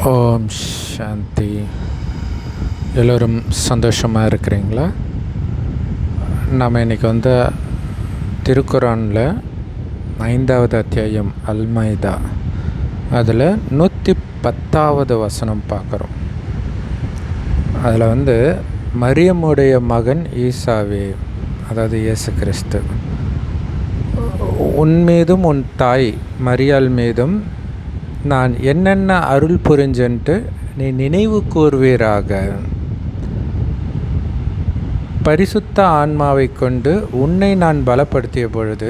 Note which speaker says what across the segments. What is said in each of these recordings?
Speaker 1: ஓம் சாந்தி. எல்லோரும் சந்தோஷமாக இருக்கிறீங்களா? நம்ம இன்றைக்கி திருக்குரானில் 5வது அத்தியாயம் அல்-மைதா அதில் 110வது வசனம் பார்க்குறோம். அதில் மரியமுடைய மகன் ஈசாவே, அதாவது இயேசு கிறிஸ்து, உன் மீதும் உன் தாய் மரியாள் மீதும் நான் என்னென்ன அருள் புரிஞ்சன்ட்டு நீ நினைவு கூர்வீராக. பரிசுத்த ஆன்மாவை கொண்டு உன்னை நான் பலப்படுத்திய பொழுது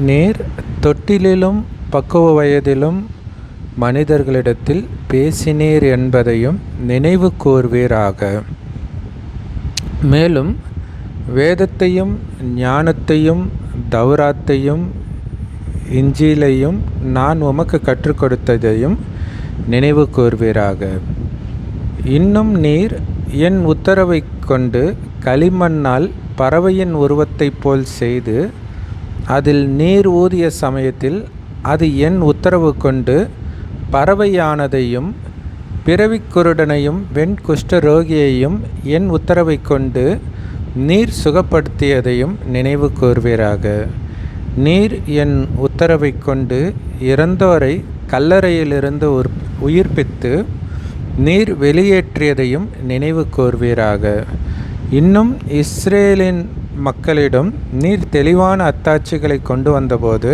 Speaker 1: நீர் தொட்டிலும் பக்குவ வயதிலும் மனிதர்களிடத்தில் பேசினீர் என்பதையும் நினைவு கூர்வீராக. மேலும் வேதத்தையும் ஞானத்தையும் தௌராத்தையும் இஞ்சிலையும் நான் உமக்கு கற்றுக் கொடுத்ததையும் நினைவு கூர்வீராக. இன்னும் நீர் என் உத்தரவை கொண்டு களிமண்ணால் பறவையின் உருவத்தைப் போல் செய்து அதில் நீர் ஊதிய சமயத்தில் அது என் உத்தரவு கொண்டு பறவையானதையும் பிறவிக்குருடனையும் வெண் குஷ்டரோகியையும் என் உத்தரவை கொண்டு நீர் சுகப்படுத்தியதையும் நினைவு கூர்வீராக. நீர் என் உத்தரவை கொண்டு இறந்தோரை கல்லறையிலிருந்து உயிர்ப்பித்து நீர் வெளியேற்றியதையும் நினைவு கூர்வீராக. இன்னும் இஸ்ரேலின் மக்களிடம் நீர் தெளிவான அத்தாட்சிகளை கொண்டு வந்தபோது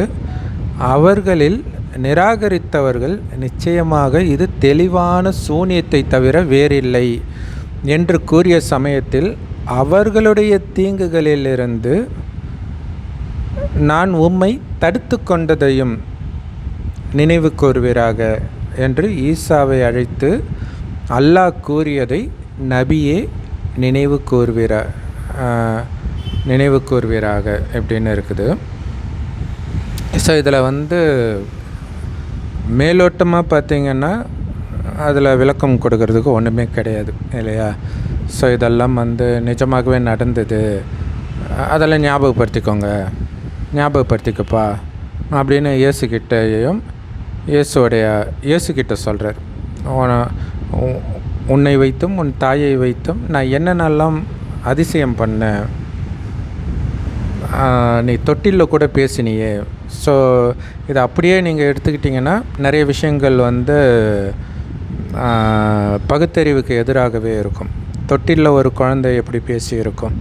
Speaker 1: அவர்களில் நிராகரித்தவர்கள் நிச்சயமாக இது தெளிவான சூனியத்தை தவிர வேறில்லை என்று கூறிய சமயத்தில் அவர்களுடைய தீங்குகளிலிருந்து நான் உம்மை தடுத்து கொண்டதையும் நினைவு கூர்வீராக என்று ஈசாவை அழைத்து அல்லாஹ் கூறியதை நபியே நினைவு கூர்வீராக எப்படின்னு இருக்குது. ஸோ இதில் மேலோட்டமாக பார்த்திங்கன்னா அதில் விளக்கம் கொடுக்கறதுக்கு ஒன்றுமே கிடையாது இல்லையா? ஸோ இதெல்லாம் நிஜமாகவே நடந்தது, அதெல்லாம் ஞாபகப்படுத்திக்கப்பா அப்படின்னு இயேசுகிட்ட சொல்கிறார். உன்னை வைத்தும் உன் தாயை வைத்தும் நான் என்னென்னலாம் அதிசயம் பண்ணேன், நீ தொட்டிலில் கூட பேசினியே. ஸோ இதை அப்படியே நீங்கள் எடுத்துக்கிட்டிங்கன்னா நிறைய விஷயங்கள் பகுத்தறிவுக்கு எதிராகவே இருக்கும். தொட்டிலில் ஒரு குழந்தை எப்படி பேசியிருக்கும்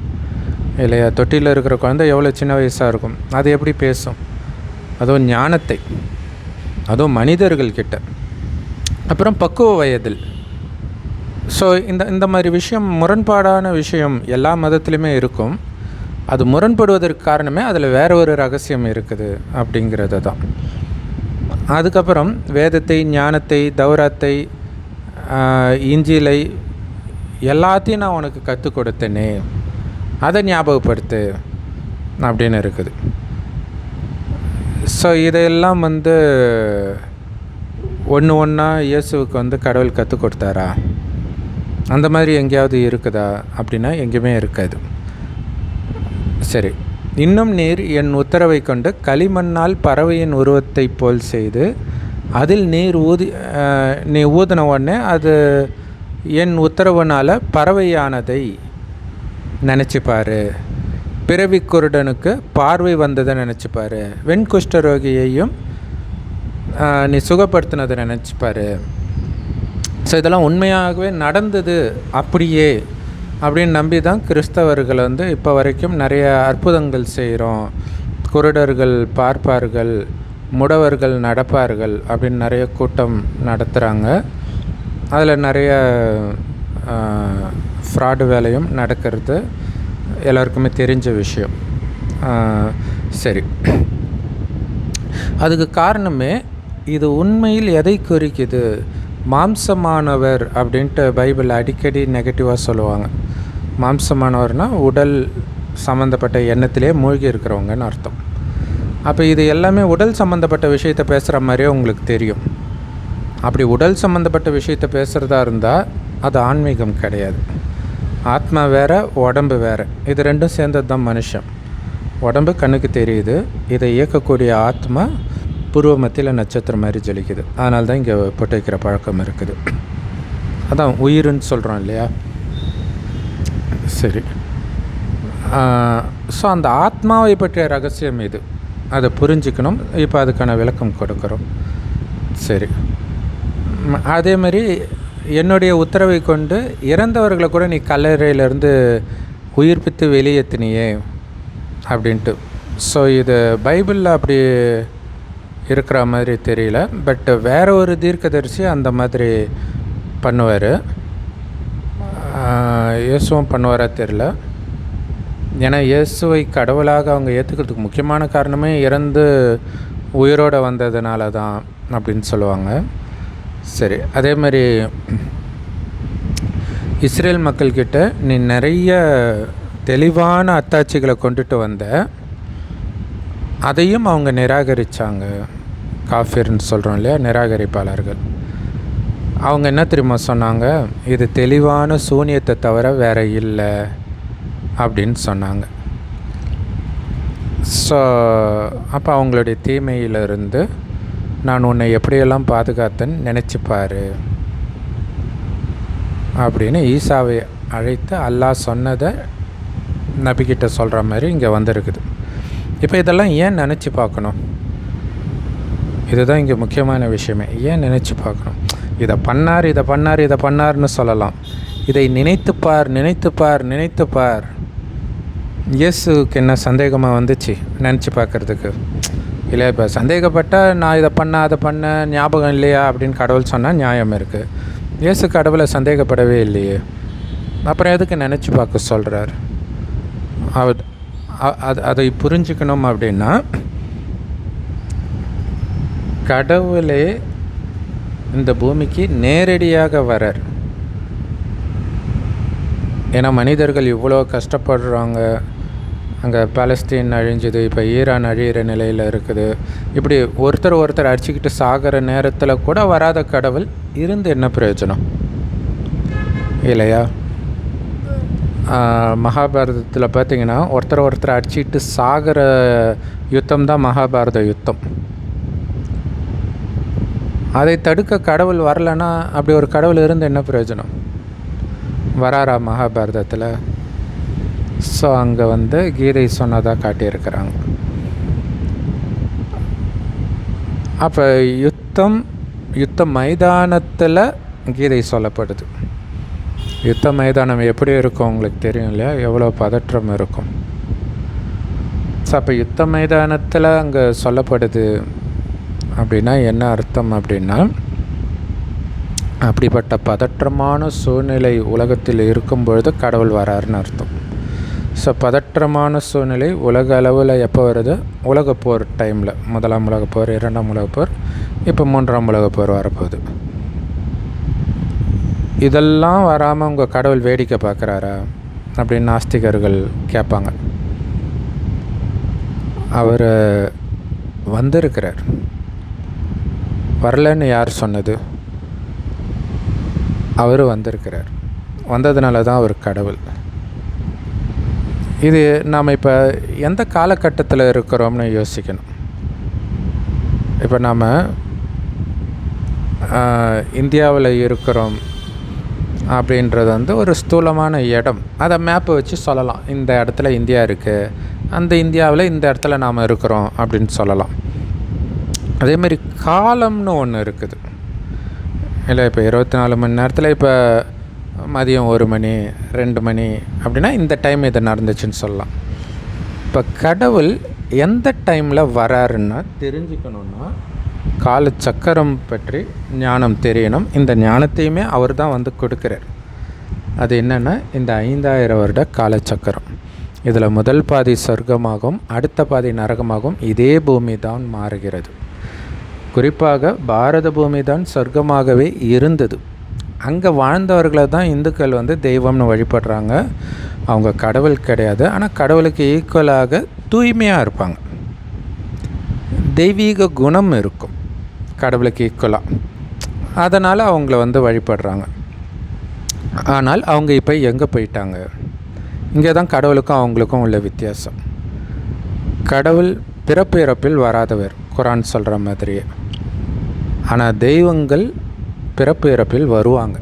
Speaker 1: இல்லையா? தொட்டியில் இருக்கிற குழந்தை எவ்வளோ சின்ன வயசாக இருக்கும், அது எப்படி பேசும்? அதுவும் ஞானத்தை, அதுவும் மனிதர்கள்கிட்ட. அப்புறம் பக்குவ வயதில். ஸோ இந்த மாதிரி விஷயம், முரண்பாடான விஷயம் எல்லா மதத்துலேயுமே இருக்கும். அது முரண்படுவதற்கு காரணமே அதில் வேற ஒரு ரகசியம் இருக்குது அப்படிங்கிறது தான். அதுக்கப்புறம் வேதத்தை, ஞானத்தை, தௌராத்தை, இஞ்சிலை எல்லாத்தையும் நான் உனக்கு கற்றுக் கொடுத்தேனே, அதை ஞாபகப்படுத்து அப்படின்னு இருக்குது. ஸோ இதையெல்லாம் ஒன்று ஒன்றா இயேசுவுக்கு கடவுள் கற்றுக் கொடுத்தாரா? அந்த மாதிரி எங்கேயாவது இருக்குதா அப்படின்னா எங்கேயுமே இருக்காது. சரி, இன்னும் நீர் என் உத்தரவை கொண்டு களிமண்ணால் பறவையின் உருவத்தை போல் செய்து அதில் நீ ஊதின உடனே அது என் உத்தரவுனால் பறவையானதை நினச்சிப்பார். பிறவி குருடனுக்கு பார்வை வந்ததை நினச்சிப்பார். வெண்குஷ்டரோகியையும் நீ சுகப்படுத்தினதை நினச்சிப்பார். ஸோ இதெல்லாம் உண்மையாகவே நடந்தது அப்படியே அப்படின்னு நம்பி தான் கிறிஸ்தவர்கள் இப்போ வரைக்கும் நிறைய அற்புதங்கள் செய்கிறோம். குருடர்கள் பார்ப்பார்கள், முடவர்கள் நடப்பார்கள் அப்படின்னு நிறைய கூட்டம் நடத்துகிறாங்க. அதில் நிறைய ஃப்ராடு வேலையும் நடக்கிறது எல்லாருக்குமே தெரிஞ்ச விஷயம். சரி, அதுக்கு காரணமே இது உண்மையில் எதை குறிக்குது? மாம்சமானவர் அப்படின்ட்டு பைபிள் அடிக்கடி நெகட்டிவாக சொல்லுவாங்க. மாம்சமானவர்னால் உடல் சம்மந்தப்பட்ட எண்ணத்திலே மூழ்கி இருக்கிறவங்கன்னு அர்த்தம். அப்போ இது எல்லாமே உடல் சம்மந்தப்பட்ட விஷயத்தை பேசுகிற மாதிரியே உங்களுக்கு தெரியும். அப்படி உடல் சம்மந்தப்பட்ட விஷயத்தை பேசுகிறதா இருந்தால் அது ஆன்மீகம் கிடையாது. ஆத்மா வேறு, உடம்பு வேறு. இது ரெண்டும் சேர்ந்தது தான் மனுஷன். உடம்பு கண்ணுக்கு தெரியுது, இதை இயக்கக்கூடிய ஆத்மா பூர்வ மத்தியில் நட்சத்திரம் மாதிரி ஜொலிக்குது. அதனால தான் இங்கே பொட்டு வைக்கிற பழக்கம் இருக்குது. அதான் உயிர்னு சொல்கிறோம் இல்லையா. சரி, ஸோ அந்த ஆத்மாவை பற்றிய ரகசியம் இது, அதை புரிஞ்சுக்கணும். இப்போ அதுக்கான விளக்கம் கொடுக்குறோம். சரி, அதே மாதிரி என்னுடைய உத்தரவை கொண்டு இறந்தவர்களை கூட நீ கல்லறையிலேருந்து உயிர்ப்பித்து வெளியேற்றினியே அப்படின்ட்டு. ஸோ இது பைபிளில் அப்படி இருக்கிற மாதிரி தெரியல. பட் வேற ஒரு தீர்க்கதரிசி அந்த மாதிரி பண்ணுவார். இயேசுவும் பண்ணுவாரா தெரியல. ஏன்னா இயேசுவை கடவுளாக அவங்க ஏற்றுக்கிறதுக்கு முக்கியமான காரணமே இறந்து உயிரோடு வந்ததுனால தான் அப்படின்னு சொல்லுவாங்க. சரி, அதே மாதிரி இஸ்ரேல் மக்கள்கிட்ட நீ நிறைய தெளிவான அத்தாட்சிகளை கொண்டுட்டு வந்த, அதையும் அவங்க நிராகரித்தாங்க. காஃபிர்னு சொல்கிறோம் இல்லையா, நிராகரிப்பாளர்கள். அவங்க என்ன தெரியுமா சொன்னாங்க, இது தெளிவான சூனியத்தை தவிர வேறு இல்லை அப்படின்னு சொன்னாங்க. ஸோ அப்போ அவங்களுடைய தீமையிலிருந்து நான் உன்னை எப்படியெல்லாம் பாதுகாத்தேன்னு நினச்சிப்பார் அப்படின்னு ஈசாவை அழைத்து அல்லாஹ் சொன்னதை நபிக்கிட்ட சொல்கிற மாதிரி இங்கே வந்திருக்குது. இப்போ இதெல்லாம் ஏன் நினச்சி பார்க்கணும்? இதுதான் இங்கே முக்கியமான விஷயமே. ஏன் நினச்சி பார்க்கணும்? இதை பண்ணார்னு சொல்லலாம். இதை நினைத்துப்பார். இயேசுக்கு என்ன சந்தேகமாக வந்துச்சு நினச்சி பார்க்குறதுக்கு? இல்லை, இப்போ சந்தேகப்பட்டால் நான் இதை அதை பண்ண ஞாபகம் இல்லையா அப்படின்னு கடவுள் சொன்னால் நியாயம் இருக்குது. இயேசு கடவுளை சந்தேகப்படவே இல்லையே, அப்புறம் எதுக்கு நினச்சி பார்க்க சொல்கிறார்? அதை புரிஞ்சுக்கணும். அப்படின்னா கடவுளே இந்த பூமிக்கு நேரடியாக வரார். ஏன்னா மனிதர்கள் இவ்வளோ கஷ்டப்படுறாங்க. அங்கே பாலஸ்தீன் அழிஞ்சுது, இப்போ ஈரான் அழியிற நிலையில் இருக்குது. இப்படி ஒருத்தர் அடிச்சுக்கிட்டு சாகிற நேரத்தில் கூட வராத கடவுள் இருந்து என்ன பிரயோஜனம் இல்லையா? மகாபாரதத்தில் பார்த்திங்கன்னா ஒருத்தர் அடிச்சுக்கிட்டு சாகிற யுத்தம் தான் மகாபாரத யுத்தம். அதை தடுக்க கடவுள் வரலைன்னா அப்படி ஒரு கடவுள் இருந்து என்ன பிரயோஜனம்? வராரா மகாபாரதத்தில்? ஸோ அங்கே கீதை சொன்னதாக காட்டியிருக்கிறாங்க. அப்போ யுத்த மைதானத்தில் கீதை சொல்லப்படுது. யுத்த மைதானம் எப்படி இருக்கும் உங்களுக்கு தெரியும் இல்லையா? எவ்வளோ பதற்றம் இருக்கும். ஸோ அப்போ யுத்த மைதானத்தில் அங்கே சொல்லப்படுது அப்படின்னா என்ன அர்த்தம் அப்படின்னா, அப்படிப்பட்ட பதற்றமான சூழ்நிலை உலகத்தில் இருக்கும் பொழுது கடவுள் வராருன்னு அர்த்தம். ஸோ பதற்றமான சூழ்நிலை உலக அளவில் எப்போ வருது? உலகப்போர் டைமில். 1ஆம் உலகப்போர், 2ஆம் உலகப்போர், இப்போ 3ஆம் உலகப்போர் வரப்போகுது. இதெல்லாம் வராமல் உங்கள் கடவுள் வேடிக்கை பார்க்குறாரா அப்படின்னு நாஸ்திகர்கள் கேட்பாங்க. அவர் வந்திருக்கிறார். வரலன்னு யார் சொன்னது? அவர் வந்திருக்கிறார். வந்ததுனால தான் அவர் கடவுள். இது நாம் இப்போ எந்த காலகட்டத்தில் இருக்கிறோம்னு யோசிக்கணும். இப்போ நாம் இந்தியாவில் இருக்கிறோம் அப்படின்றது ஒரு ஸ்தூலமான இடம். அதை மேப்பை வச்சு சொல்லலாம். இந்த இடத்துல இந்தியா இருக்குது, அந்த இந்தியாவில் இந்த இடத்துல நாம் இருக்கிறோம் அப்படின்னு சொல்லலாம். அதேமாதிரி காலம்னு ஒன்று இருக்குது இல்லை? இப்போ 24 மணி நேரத்தில் இப்போ மதியம் 1 மணி 2 மணி அப்படின்னா இந்த டைம் இது நடந்துச்சுன்னு சொல்லலாம். இப்போ கடவுள் எந்த டைமில் வராருன்னா தெரிஞ்சுக்கணுன்னா காலச்சக்கரம் பற்றி ஞானம் தெரியணும். இந்த ஞானத்தையுமே அவர் தான் கொடுக்குறார். அது என்னென்னா இந்த 5000 வருட காலச்சக்கரம். இதில் முதல் பாதி சொர்க்கமாகவும் அடுத்த பாதி நரகமாகவும் இதே பூமி தான் மாறுகிறது. குறிப்பாக பாரத பூமி தான் சொர்க்கமாகவே இருந்தது. அங்கே வாழ்ந்தவர்களை தான் இந்துக்கள் தெய்வம்னு வழிபடுறாங்க. அவங்க கடவுள் கிடையாது, ஆனால் கடவுளுக்கு ஈக்குவலாக தூய்மையாக இருப்பாங்க. தெய்வீக குணம் இருக்கும் கடவுளுக்கு ஈக்குவலாக. அதனால் அவங்கள வழிபடுறாங்க. ஆனால் அவங்க இப்போ எங்கே போயிட்டாங்க? இங்கே தான் கடவுளுக்கும் அவங்களுக்கும் உள்ள வித்தியாசம். கடவுள் பிறப்பு இறப்பில் வராதவர், குரான் சொல்கிற மாதிரியே. ஆனால் தெய்வங்கள் பிறப்பு இறப்பில் வருவாங்க,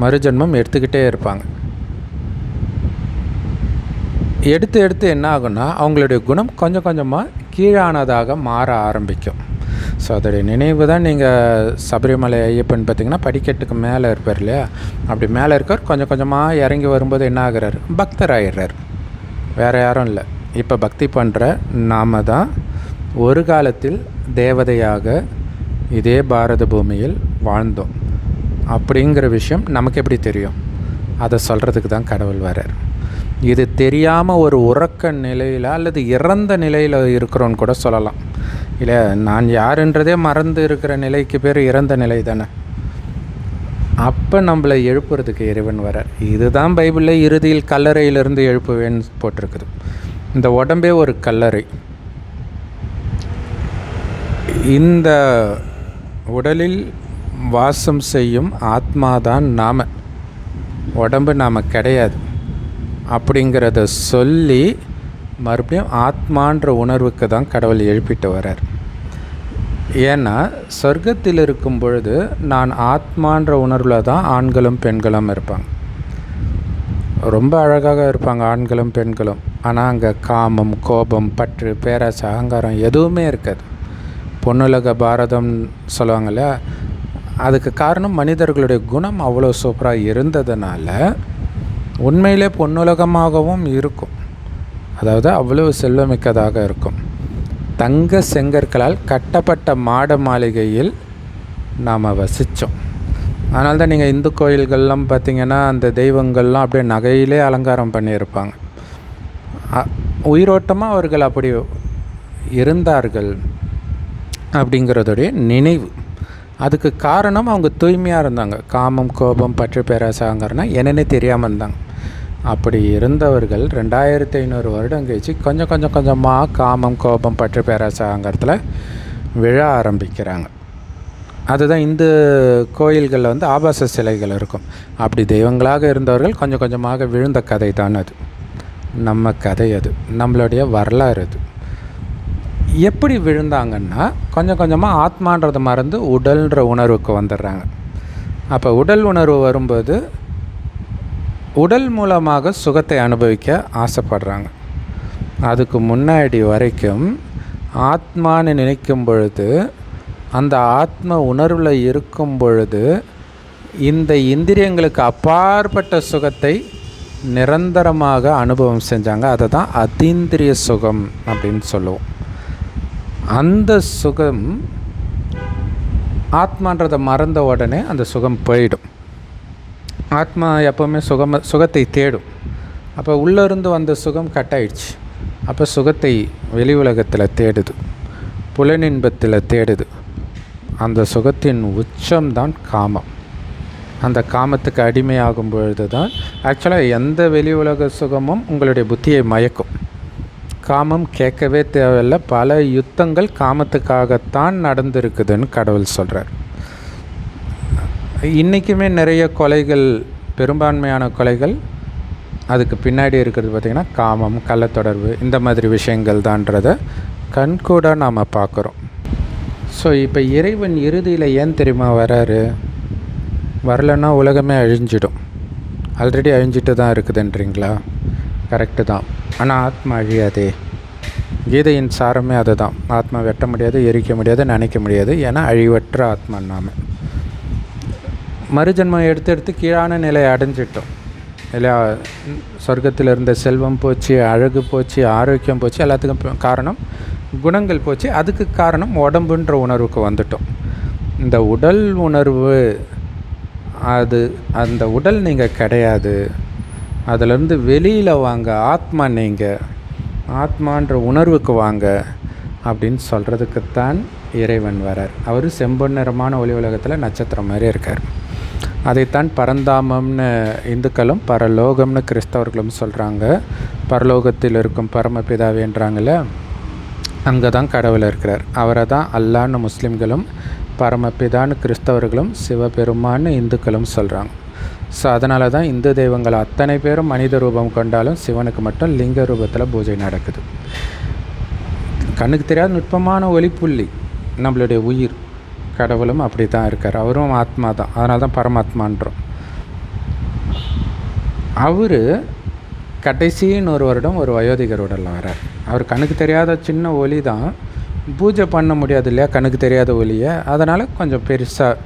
Speaker 1: மறுஜென்மம் எடுத்துக்கிட்டே இருப்பாங்க. எடுத்து என்ன ஆகுன்னா அவங்களுடைய குணம் கொஞ்சம் கொஞ்சமாக கீழானதாக மாற ஆரம்பிக்கும். ஸோ அதோடைய நினைவு தான் நீங்கள் சபரிமலை ஐயப்பன் பார்த்திங்கன்னா படிக்கட்டுக்கு மேலே இருப்பார் இல்லையா, அப்படி மேலே இருக்கார். கொஞ்சம் கொஞ்சமாக இறங்கி வரும்போது என்ன ஆகிறார், பக்தர் ஆகிடுறார். வேறு யாரும் இல்லை. இப்போ பக்தி பண்ணுற நாம் தான் ஒரு காலத்தில் தேவதையாக இதே பாரத பூமியில் வாழ்ந்தோம் அப்படிங்கிற விஷயம் நமக்கு எப்படி தெரியும்? அதை சொல்கிறதுக்கு தான் கடவுள் வரார். இது தெரியாமல் ஒரு உறக்க நிலையில் அல்லது இறந்த நிலையில் இருக்கிறோன்னு கூட சொல்லலாம். இல்லை, நான் யாருன்றதே மறந்து இருக்கிற நிலைக்கு பேர் இறந்த நிலை தானே. அப்போ நம்மளை எழுப்புறதுக்கு இறைவன் வரார். இதுதான் பைபிளில் இறுதியில் கல்லறையிலிருந்து எழுப்புவேன்னு போட்டிருக்குது. இந்த உடம்பே ஒரு கல்லறை. இந்த உடலில் வாசம் செய்யும் ஆத்மாதான் நாம், உடம்பு நாம் கிடையாது அப்படிங்கிறத சொல்லி மறுபடியும் ஆத்மான்ற உணர்வுக்கு தான் கடவுள் எழுப்பிட்டு வரார். ஏன்னா சொர்க்கத்தில் இருக்கும் பொழுது நான் ஆத்மான்ற உணர்வில் தான் ஆண்களும் பெண்களும் இருப்பாங்க. ரொம்ப அழகாக இருப்பாங்க ஆண்களும் பெண்களும். ஆனால் அங்கே காமம், கோபம், பற்று, பேராசை, அகங்காரம் எதுவுமே இருக்காது. பொன்னுலக பாரதம் சொல்லுவாங்கள்ல, அதுக்கு காரணம் மனிதர்களுடைய குணம் அவ்வளோ சூப்பராக இருந்ததுனால உண்மையிலே பொன்னுலகமாகவும் இருக்கும். அதாவது அவ்வளவு செல்வமிக்கதாக இருக்கும். தங்க செங்கற்களால் கட்டப்பட்ட மாட மாளிகையில் நாம் வசித்தோம். அதனால தான் நீங்கள் இந்து கோயில்கள்லாம் பார்த்திங்கன்னா அந்த தெய்வங்கள்லாம் அப்படியே நகையிலே அலங்காரம் பண்ணியிருப்பாங்க. உயிரோட்டமாக அவர்கள் அப்படி இருந்தார்கள் அப்படிங்கிறதுடைய நினைவு. அதுக்கு காரணம் அவங்க தூய்மையாக இருந்தாங்க. காமம், கோபம், பற்று, பேராசை, அகங்காரம்னா என்னென்னே தெரியாமல் இருந்தாங்க. அப்படி இருந்தவர்கள் 2500 வருடம் கழிச்சு கொஞ்சம் கொஞ்சமாக காமம், கோபம், பற்று, பேராசை, அகங்காரத்தில் விழ ஆரம்பிக்கிறாங்க. அதுதான் இந்த கோயில்களில் வந்து ஆபாச சிலைகள் இருக்கும். அப்படி தெய்வங்களாக இருந்தவர்கள் கொஞ்சம் கொஞ்சமாக விழுந்த கதை தான் அது. நம்ம கதை அது, நம்மளுடைய வரலாறு அது. எப்படி விழுந்தாங்கன்னா கொஞ்சம் கொஞ்சமாக ஆத்மான்றதை மறந்து உடல்ன்ற உணர்வுக்கு வந்துடுறாங்க. அப்போ உடல் உணர்வு வரும்போது உடல் மூலமாக சுகத்தை அனுபவிக்க ஆசைப்படுறாங்க. அதுக்கு முன்னாடி வரைக்கும் ஆத்மான்னு நினைக்கும் பொழுது, அந்த ஆத்ம உணர்வில் இருக்கும் பொழுது இந்த இந்திரியங்களுக்கு அப்பாற்பட்ட சுகத்தை நிரந்தரமாக அனுபவம் செஞ்சாங்க. அதை தான் அதீந்திரிய சுகம் அப்படின்னு சொல்லுவோம். அந்த சுகம் ஆத்மான்றதை மறந்த உடனே அந்த சுகம் போயிடும். ஆத்மா எப்போவுமே சுகத்தை தேடும். அப்போ உள்ளேருந்து வந்த சுகம் கட் ஆயிடுச்சு. அப்போ சுகத்தை வெளி உலகத்தில் தேடுது, புலனின்பத்தில் தேடுது. அந்த சுகத்தின் உச்சம்தான் காமம். அந்த காமத்துக்கு அடிமையாகும் பொழுது தான் ஆக்சுவலாக எந்த வெளி உலக சுகமும் உங்களுடைய புத்தியை மயக்கும். காமம் கேட்கவே தேவையில்லை. பல யுத்தங்கள் காமத்துக்காகத்தான் நடந்திருக்குதுன்னு கடவுள் சொல்கிறார். இன்றைக்குமே நிறைய கொலைகள், பெரும்பான்மையான கொலைகள் அதுக்கு பின்னாடி இருக்கிறது பார்த்திங்கன்னா காமம், கள்ளத்தொடர்பு, இந்த மாதிரி விஷயங்கள் தான்றதை கண்கூட நாம் பார்க்குறோம். ஸோ இப்போ இறைவன் இறுதியில் ஏன் தெரியுமா வராரு? வரலன்னா உலகமே அழிஞ்சிடும். ஆல்ரெடி அழிஞ்சிட்டு தான் இருக்குதுன்றீங்களா? கரெக்டு தான். ஆனால் ஆத்மா அழியாதே. கீதையின் சாரமே அது தான். ஆத்மா வெட்ட முடியாது, எரிக்க முடியாது, நினைக்க முடியாது. ஏன்னா அழிவற்ற ஆத்மா நாம். மறுஜன்மம் எடுத்து கீழான நிலையை அடைஞ்சிட்டோம் இல்லையா? சொர்க்கத்தில் இருந்த செல்வம் போச்சு, அழகு போச்சு, ஆரோக்கியம் போச்சு. எல்லாத்துக்கும் காரணம் குணங்கள் போச்சு. அதுக்கு காரணம் உடம்புன்ற உணர்வுக்கு வந்துட்டோம். இந்த உடல் உணர்வு, அந்த உடல் நீங்கள் கிடையாது. அதிலேருந்து வெளியில் வாங்க, ஆத்மா நீங்கள், ஆத்மான்ற உணர்வுக்கு வாங்க அப்படின்னு சொல்கிறதுக்குத்தான் இறைவன் வரார். அவர் செம்பொன்னிறமான ஒளி உலகத்தில் நட்சத்திரம் மாதிரி இருக்கார். அதைத்தான் பரந்தாமம்னு இந்துக்களும் பரலோகம்னு கிறிஸ்தவர்களும் சொல்கிறாங்க. பரலோகத்தில் இருக்கும் பரமபிதாவேன்றாங்கள, அங்கே தான் கடவுள் இருக்கிறார். அவரை தான் அல்லான்னு முஸ்லீம்களும், பரமபிதான்னு கிறிஸ்தவர்களும், சிவபெருமான்னு இந்துக்களும் சொல்கிறாங்க. ஸோ அதனால தான் இந்து தெய்வங்கள் அத்தனை பேரும் மனித ரூபம் கொண்டாலும் சிவனுக்கு மட்டும் லிங்க ரூபத்தில் பூஜை நடக்குது. கண்ணுக்கு தெரியாத நுட்பமான ஒளிப்புள்ளி நம்மளுடைய உயிர். கடவுளும் அப்படி தான் இருக்கார், அவரும் ஆத்மா தான், அதனால தான் பரமாத்மான்றோம். அவர் கடைசின்னு ஒரு வருடம் ஒரு வயோதிகர் உடலில் வரார். அவர் கண்ணுக்கு தெரியாத சின்ன ஒளி தான், பூஜை பண்ண முடியாது இல்லையா கண்ணுக்கு தெரியாத ஒளியை, அதனால் கொஞ்சம் பெருசாக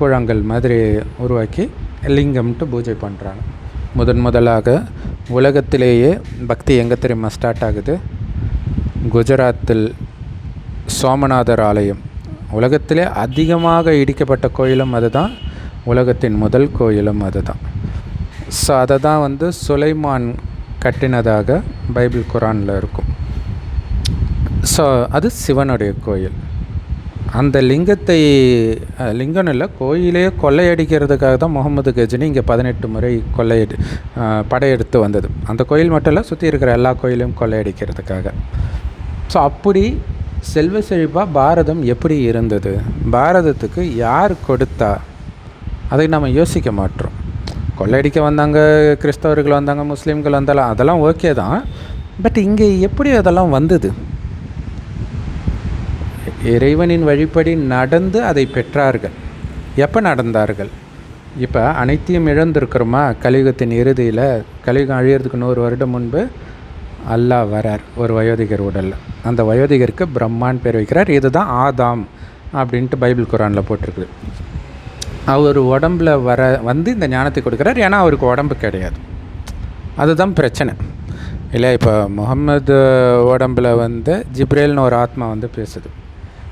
Speaker 1: குழங்கள் மாதிரி உருவாக்கி லிங்கம்ட்டு பூஜை பண்ணுறாங்க. முதலாக உலகத்திலேயே பக்தி எங்கே தெரியுமா ஸ்டார்ட் ஆகுது? குஜராத்தில் சோமநாதர் ஆலயம். உலகத்திலே அதிகமாக இடிக்கப்பட்ட கோயிலும் அதுதான், உலகத்தின் முதல் கோயிலும் அதுதான். ஸோ அதை தான் சுலைமான் கட்டினதாக பைபிள் குரானில் இருக்கும். ஸோ அது சிவனுடைய கோயில். அந்த லிங்கம் இல்லை, கோயிலே கொள்ளையடிக்கிறதுக்காக தான் முகமது கஜினி இங்கே 18 முறை படையெடுத்து வந்தது. அந்த கோயில் மட்டும் இல்லை, சுற்றி இருக்கிற எல்லா கோயிலையும் கொள்ளையடிக்கிறதுக்காக. ஸோ அப்படி செல்வ செழிப்பாக பாரதம் எப்படி இருந்தது, பாரதத்துக்கு யார் கொடுத்தா, அதை நம்ம யோசிக்க மாட்டோம். கொள்ளையடிக்க வந்தாங்க, கிறிஸ்தவர்கள் வந்தாங்க, முஸ்லீம்கள் வந்தாலும் அதெல்லாம் ஓகே தான். பட் இங்கே எப்படி அதெல்லாம் வந்தது? இறைவனின் வழிப்படி நடந்து அதை பெற்றார்கள். எப்போ நடந்தார்கள்? இப்போ அனைத்தையும் இழந்திருக்கிறோமா? கலியுகத்தின் இறுதியில், கலியுகம் அழியறதுக்கு 100 வருடம் முன்பு அல்லாஹ் வரார் ஒரு வயோதிகர் உடலில். அந்த வயோதிகருக்கு பிரம்மான் பேர் வைக்கிறார். இதுதான் ஆதாம் அப்படின்ட்டு பைபிள் குரானில் போட்டிருக்குது. அவர் உடம்பில் இந்த ஞானத்தை கொடுக்குறார். ஏன்னா அவருக்கு உடம்பு கிடையாது, அதுதான் பிரச்சனை இல்லை. இப்போ முகம்மது உடம்பில் ஜிப்ரேல்னு ஒரு ஆத்மா பேசுது.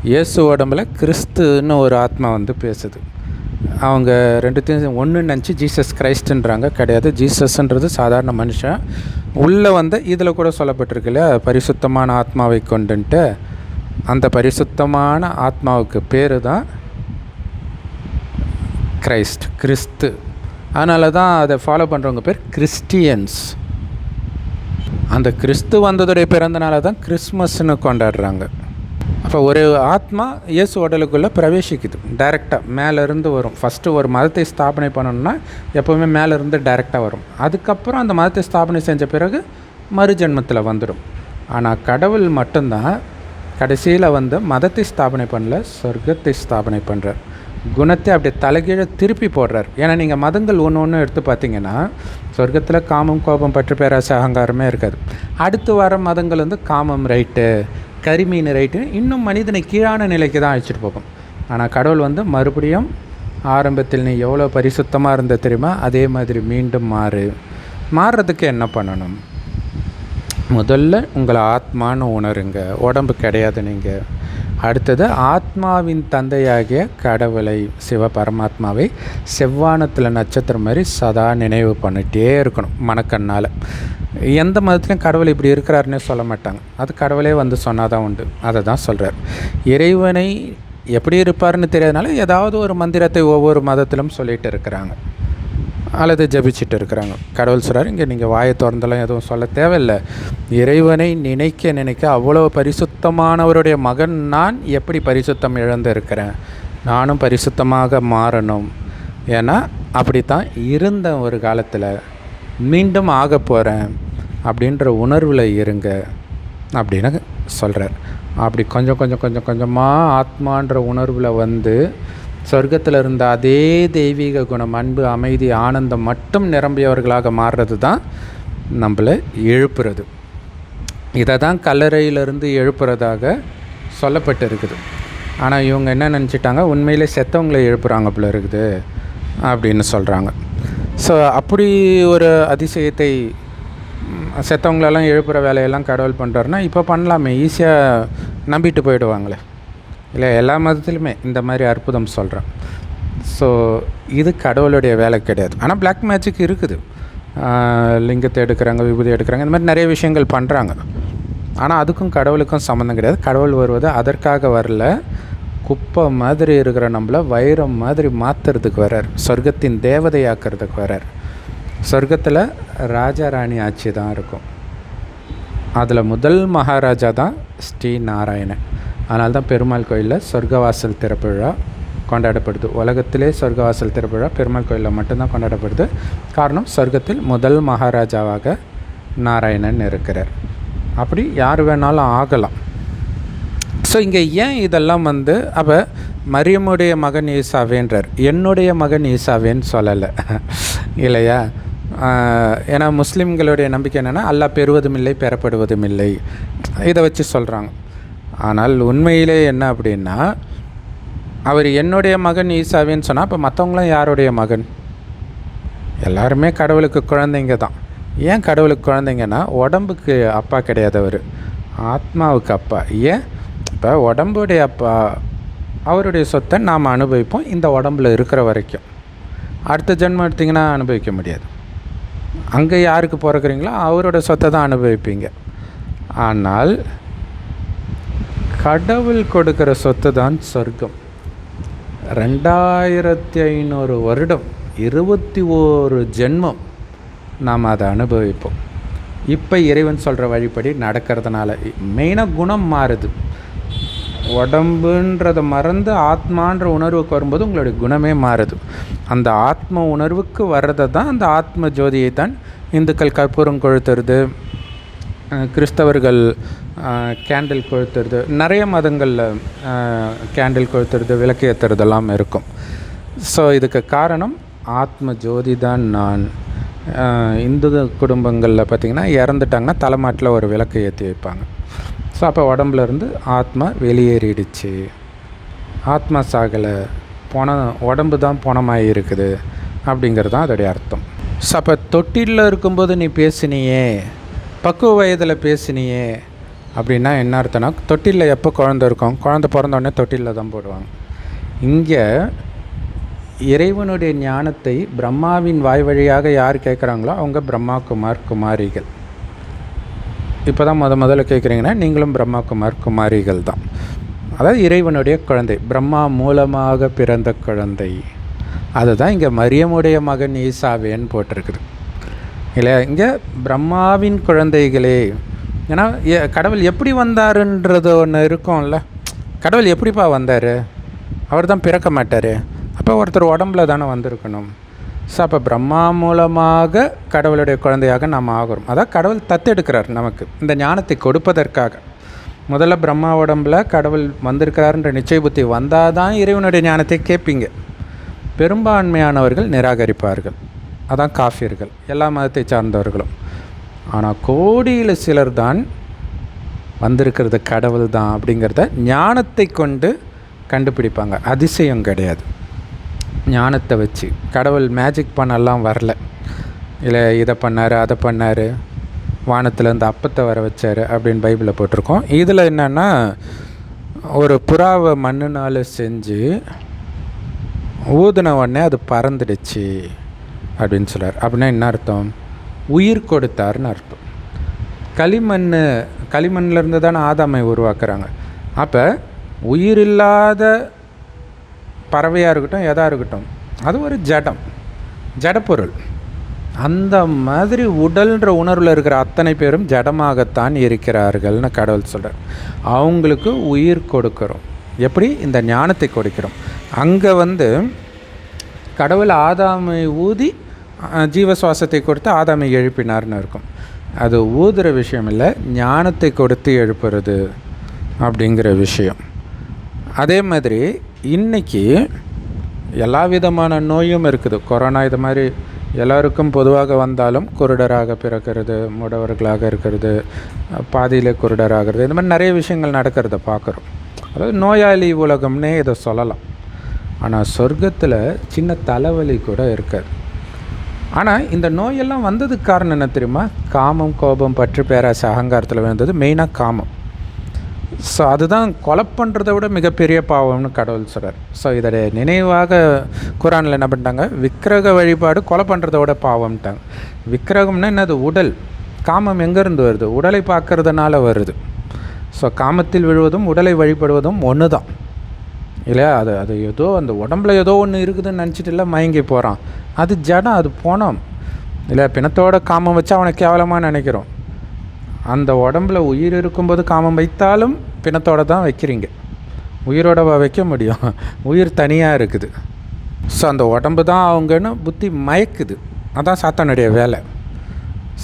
Speaker 1: இயேசு உடம்பில் கிறிஸ்துன்னு ஒரு ஆத்மா பேசுது. அவங்க ரெண்டுத்தையும் ஒன்று நினச்சி ஜீசஸ் கிரைஸ்டுன்றாங்க. கிடையாது, ஜீசஸ்ன்றது சாதாரண மனுஷன். உள்ளே இதில் கூட சொல்லப்பட்டிருக்கு இல்லையா, பரிசுத்தமான ஆத்மாவை கொண்டுன்ட்டு. அந்த பரிசுத்தமான ஆத்மாவுக்கு பேர் தான் கிறிஸ்து. அதனால தான் அதை ஃபாலோ பண்ணுறவங்க பேர் கிறிஸ்டியன்ஸ். அந்த கிறிஸ்து வந்ததுடைய பிறந்தனால தான் கிறிஸ்மஸ்ன்னு கொண்டாடுறாங்க. அப்போ ஒரு ஆத்மா இயேசு உடலுக்குள்ளே பிரவேசிக்குது, டைரெக்டாக மேலேருந்து வரும். ஃபஸ்ட்டு ஒரு மதத்தை ஸ்தாபனை பண்ணணுன்னா எப்போவுமே மேலேருந்து டைரெக்டாக வரும். அதுக்கப்புறம் அந்த மதத்தை ஸ்தாபனை செஞ்ச பிறகு மறுஜென்மத்தில் வந்துடும். ஆனால் கடவுள் மட்டும்தான் கடைசியில் மதத்தை ஸ்தாபனை பண்ணல, சொர்க்கத்தை ஸ்தாபனை பண்ணுறார். குணத்தை அப்படியே தலைகீழ திருப்பி போடுறார். ஏன்னா நீங்கள் மதங்கள் ஒன்று எடுத்து பார்த்தீங்கன்னா, சொர்க்கத்தில் காமம், கோபம், பற்று, பேராசை, அகங்காரமே இருக்காது. அடுத்து வர மதங்கள் காமம் ரைட்டு, கரிமீன் ரைட்டு, இன்னும் மனிதனை கீழான நிலைக்கு தான் அழைச்சிட்டு போகும். ஆனால் கடவுள் மறுபடியும் ஆரம்பத்தில் நீ எவ்வளோ பரிசுத்தமாக இருந்த தெரியுமா, அதே மாதிரி மீண்டும் மாறுறதுக்கு என்ன பண்ணணும்? முதல்ல உங்களை ஆத்மான்னு உணருங்க, உடம்பு கிடையாது நீங்கள். அடுத்தது ஆத்மாவின் தந்தையாகிய கடவுளை, சிவ பரமாத்மாவை செவ்வானத்தில் நட்சத்திரம் மாதிரி சதா நினைவு பண்ணிகிட்டே இருக்கணும் மனக்கண்ணால். எந்த மதத்துலையும் கடவுள் இப்படி இருக்கிறாருன்னே சொல்ல மாட்டாங்க, அது கடவுளே சொன்னால் தான் உண்டு. அதை தான் சொல்கிறார். இறைவனை எப்படி இருப்பார்னு தெரியாதனால ஏதாவது ஒரு மந்திரத்தை ஒவ்வொரு மதத்திலும் சொல்லிகிட்டு இருக்கிறாங்க அல்லது ஜபிச்சுட்டு இருக்கிறாங்க. கடவுள் சொல்கிறார், இங்கே நீங்கள் வாயை திறந்தெல்லாம் எதுவும் சொல்ல தேவையில்லை. இறைவனை நினைக்க அவ்வளோ பரிசுத்தமானவருடைய மகன் நான் எப்படி பரிசுத்தம் இழந்து இருக்கிறேன், நானும் பரிசுத்தமாக மாறணும். ஏன்னா அப்படித்தான் இருந்த ஒரு காலத்தில், மீண்டும் ஆக போகிறேன் அப்படின்ற உணர்வில் இருங்க அப்படின்னு சொல்கிறார். அப்படி கொஞ்சமாக ஆத்மான்ற உணர்வில் சொர்க்கத்தில் இருந்த அதே தெய்வீக குணம், அன்பு, அமைதி, ஆனந்தம் மட்டும் நிரம்பியவர்களாக மாறுறது தான் நம்மளை எழுப்புறது. இதை தான் கல்லறையிலிருந்து எழுப்புறதாக சொல்லப்பட்டு இருக்குது. ஆனால் இவங்க என்ன நினச்சிட்டாங்க, உண்மையிலே செத்தவங்களை எழுப்புறாங்க போல இருக்குது அப்படின்னு சொல்கிறாங்க. ஸோ அப்படி ஒரு அதிசயத்தை, செத்தவங்களெல்லாம் எழுப்புகிற வேலையெல்லாம் கடவுள் பண்ணுறாருன்னா இப்போ பண்ணலாமே, ஈஸியாக நம்பிட்டு போயிடுவாங்களே இல்லை. எல்லா மதத்துலையுமே இந்த மாதிரி அற்புதம் சொல்கிறேன். ஸோ இது கடவுளுடைய வேலை கிடையாது. ஆனால் பிளாக் மேஜிக் இருக்குது, லிங்கத்தை எடுக்கிறாங்க, விபூதி எடுக்கிறாங்க, இந்த மாதிரி நிறைய விஷயங்கள் பண்ணுறாங்க. ஆனால் அதுக்கும் கடவுளுக்கும் சம்மந்தம் கிடையாது. கடவுள் வருவது அதற்காக வரல, குப்பை மாதிரி இருக்கிற நம்மளை வைரம் மாதிரி மாற்றுறதுக்கு வரார், சொர்க்கத்தின் தேவதையாக்கிறதுக்கு வரார். சொர்க்கத்தில் ராஜா ராணி ஆட்சி தான் இருக்கும். அதில் முதல் மகாராஜா தான் ஸ்ரீ நாராயணன். அதனால தான் பெருமாள் கோயிலில் சொர்க்கவாசல் திறப்பு விழா கொண்டாடப்படுது. உலகத்திலே சொர்க்கவாசல் திறப்பு விழா பெருமாள் கோயிலில் மட்டும்தான் கொண்டாடப்படுது. காரணம், சொர்க்கத்தில் முதல் மகாராஜாவாக நாராயணன் இருக்கிறார். அப்படி யார் வேணாலும் ஆகலாம். ஸோ இங்கே ஏன் இதெல்லாம் அப்போ மரியமுடைய மகன் ஈசாவேன்றார், என்னுடைய மகன் ஈசாவேன்னு சொல்லலை இல்லையா? ஏன்னா முஸ்லீம்களுடைய நம்பிக்கை என்னென்னா அல்லாஹ் பெறுவதும் இல்லை பெறப்படுவதும் இல்லை, இதை வச்சு சொல்கிறாங்க. ஆனால் உண்மையிலே என்ன அப்படின்னா, அவர் என்னுடைய மகன் ஈசாவேன்னு சொன்னால் அப்போ மற்றவங்களாம் யாருடைய மகன்? எல்லாருமே கடவுளுக்கு குழந்தைங்க தான். ஏன் கடவுளுக்கு குழந்தைங்கன்னா, உடம்புக்கு அப்பா கிடையாது, அவர் ஆத்மாவுக்கு அப்பா. ஏன்? இப்போ உடம்புடைய அப்பா அவருடைய சொத்தை நாம் அனுபவிப்போம் இந்த உடம்பில் இருக்கிற வரைக்கும். அடுத்த ஜென்மம் எடுத்திங்கன்னா அனுபவிக்க முடியாது. அங்கே யாருக்கு பிறக்கிறீங்களோ அவரோட சொத்தை தான் அனுபவிப்பீங்க. ஆனால் கடவுள் கொடுக்குற சொத்து தான் சொர்க்கம். 2500 வருடம் 21 ஜென்மம் நாம் அதை அனுபவிப்போம். இப்போ இறைவன் சொல்கிற வழிப்படி நடக்கிறதுனால மெயினாக குணம் மாறுது. உடம்புன்றதை மறந்து ஆத்மான்ற உணர்வுக்கு வரும்போது உங்களுடைய குணமே மாறுது. அந்த ஆத்ம உணர்வுக்கு வர்றதை தான், அந்த ஆத்ம ஜோதியை தான் இந்துக்கள் கற்பூரம் கொளுத்துறது, கிறிஸ்தவர்கள் கேண்டில் கொளுத்துறது, நிறைய மதங்களில் கேண்டில் கொளுத்துறது, விளக்கு ஏற்றுறதெல்லாம் இருக்கும். ஸோ இதுக்கு காரணம் ஆத்ம ஜோதி தான் நான். இந்து குடும்பங்களில் பார்த்திங்கன்னா இறந்துட்டாங்கன்னா தலைமாட்டில் ஒரு விளக்கு ஏற்றி வைப்பாங்க. ஸோ அப்போ உடம்புலேருந்து ஆத்மா வெளியேறிடுச்சு, ஆத்மா சாகலை, உடம்பு தான் பணமாக இருக்குது அப்படிங்கிறது தான் அதோடைய அர்த்தம். ஸோ அப்போ தொட்டிலில் இருக்கும்போது நீ பேசினியே, பக்குவ வயதில் பேசினியே அப்படின்னா என்ன அர்த்தம்னா, தொட்டிலில் எப்போ குழந்த இருக்கும்? குழந்த பிறந்தோடனே தொட்டிலில் தான் போடுவாங்க. இங்கே இறைவனுடைய ஞானத்தை பிரம்மாவின் வாய் வழியாக யார் கேட்குறாங்களோ அவங்க பிரம்மா குமார் குமாரிகள். இப்போ தான் முதல்ல கேட்குறீங்கன்னா நீங்களும் பிரம்மா குமார் குமாரிகள் தான். அதாவது இறைவனுடைய குழந்தை, பிரம்மா மூலமாக பிறந்த குழந்தை. அதுதான் இங்கே மரியமுடைய மகன் ஈசாவேன்னு போட்டிருக்குது இல்லையா? இங்கே பிரம்மாவின் குழந்தைகளே. ஏன்னா கடவுள் எப்படி வந்தாருன்றது ஒன்று இருக்கும்ல. கடவுள் எப்படிப்பா வந்தார்? அவர் தான் பிறக்க மாட்டார். அப்போ ஒருத்தர் உடம்புல தானே வந்திருக்கணும். ஸோ அப்போ பிரம்மா மூலமாக கடவுளுடைய குழந்தையாக நாம் ஆகிறோம். அதான் கடவுள் தத்தெடுக்கிறார் நமக்கு இந்த ஞானத்தை கொடுப்பதற்காக. முதல்ல பிரம்மா உடம்பில் கடவுள் வந்திருக்கிறாருன்ற நிச்சய புத்தி வந்தால் தான் இறைவனுடைய ஞானத்தை கேட்பீங்க. பெரும்பான்மையானவர்கள் நிராகரிப்பார்கள். அதான் காஃபியர்கள், எல்லா மதத்தை சார்ந்தவர்களும். ஆனால் கோடியில் சிலர் தான் வந்திருக்கிறது கடவுள் தான் அப்படிங்கிறத ஞானத்தை கொண்டு கண்டுபிடிப்பாங்க. அதிசயம் கிடையாது. ஞானத்தை வச்சு கடவுள் மேஜிக் பண்ணலாம் வரல. இல்லை இதை பண்ணார் அதை பண்ணார், வானத்துலேருந்து அப்பத்தை வர வச்சார் அப்படின்னு பைபிளில் போட்டிருக்கோம். இதில் என்னென்னா, ஒரு புறாவை மண்ணுனால் செஞ்சு ஊதின உடனே அது பறந்துடுச்சு அப்படின்னு சொல்கிறார். அப்படின்னா என்ன அர்த்தம்? உயிர் கொடுத்தாருன்னு அர்த்தம். களிமண்ணிலேருந்து தானே ஆதாமை உருவாக்குறாங்க. அப்போ உயிரில்லாத பறவையாக இருக்கட்டும், எதாக இருக்கட்டும், அது ஒரு ஜடப்பொருள். அந்த மாதிரி உடல்ன்ற உணர்வில் இருக்கிற அத்தனை பேரும் ஜடமாகத்தான் இருக்கிறார்கள்னு கடவுள் சொல்கிறார். அவங்களுக்கு உயிர் கொடுக்கிறோம். எப்படி? இந்த ஞானத்தை கொடுக்கிறோம். அங்கே கடவுள் ஆதாமை ஊதி ஜீவசுவாசத்தை கொடுத்து ஆதாமை எழுப்பினார்னு இருக்கும். அது ஊதுகிற விஷயம் இல்லை, ஞானத்தை கொடுத்து எழுப்புறது அப்படிங்கிற விஷயம். அதே மாதிரி இன்றைக்கி எல்லா விதமான நோயும் இருக்குது. கொரோனா இது மாதிரி எல்லாருக்கும் பொதுவாக வந்தாலும் குருடராக பிறக்கிறது, முடவர்களாக இருக்கிறது, பாதியில் குருடராகிறது, இந்த மாதிரி நிறைய விஷயங்கள் நடக்கிறத பார்க்குறோம். அதாவது நோயாளி உலகம்னே இதை சொல்லலாம். ஆனால் சொர்க்கத்தில் சின்ன தலைவலி கூட இருக்காது. ஆனால் இந்த நோயெல்லாம் வந்ததுக்கு காரணம் என்ன தெரியுமா? காமம், கோபம், பற்று, பேராசை, அகங்காரத்தில் வந்தது மெயினாக காமம். ஸோ அதுதான் கொலை பண்ணுறதை விட மிகப்பெரிய பாவம்னு கடவுள் சொல்கிறார். ஸோ இதோடைய நினைவாக குரானில் என்ன பண்ணிட்டாங்க? விக்கிரக வழிபாடு கொலை பண்ணுறத விட பாவம்ட்டாங்க. விக்கிரகம்னா என்னது? உடல். காமம் எங்கேருந்து வருது? உடலை பார்க்கறதுனால வருது. ஸோ காமத்தில் விழுவதும் உடலை வழிபடுவதும் ஒன்று தான் இல்லையா? அது ஏதோ அந்த உடம்புல ஏதோ ஒன்று இருக்குதுன்னு நினச்சிட்டு இல்லை மயங்கி போகிறான். அது ஜடம், அது போனோம் இல்லை. பிணத்தோட காமம் வச்சு அவனை கேவலமாக நினைக்கிறோம். அந்த உடம்பில் உயிர் இருக்கும்போது காமம் வைத்தாலும் பிணத்தோடு தான் வைக்கிறீங்க. உயிரோட வைக்க முடியும்? உயிர் தனியாக இருக்குது. ஸோ அந்த உடம்பு தான் அவங்கன்னு புத்தி மயக்குது. அதான் சாத்தானுடைய வேலை.